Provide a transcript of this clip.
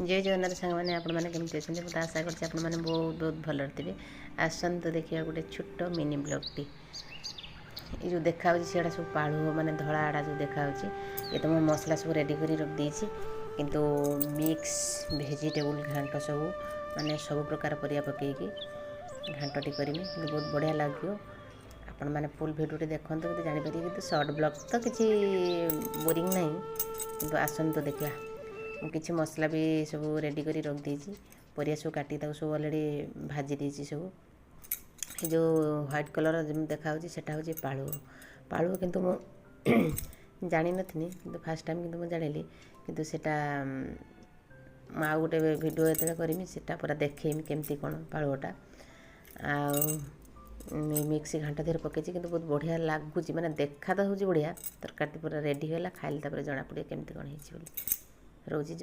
जय जगन्नाथ सांग मैंने आपमती अच्छे बहुत आशा करते आपने बहुत बहुत भलर थे आसतु देखिए गोटे छोट मिनी ब्लॉगटी ये जो देखा सीटा सब पालू माने धड़ा आड़ा जो देखा ये तो मैं मसला सब रेडी कर रख देती किंतु मिक्स भेजिटेबल घांट सब माने सब प्रकार परिया पकईकी घांटी करमी कि बहुत बढ़िया लगे आपण मैंने फुल भिडियो देखते तो जापर कि सर्ट ब्लॉग तो किसी बोरिंग ना कि आसतु देखा मुझे मसला भी सब रेडी कर रख देती परिया सब काटी सब अलरेडी भाजी देती सब जो व्हाइट कलर जो देखा सेटा हूँ पालू पालू किंतु मु जानी नथिनी किंतु फास्ट टाइम किंतु मुझे जानिली किंतु सेटा आ गोटे भिडियो ये करमी सेटा पूरा देखेमी केमती कौन पालुटा आ मिक्स घाटा देहर पकई कि बहुत बढ़िया लगुच मैंने देखा तो हूँ बढ़िया तरकारी पूरा रेडी होला खाइले जना पड़े केमती कौन हो रोज।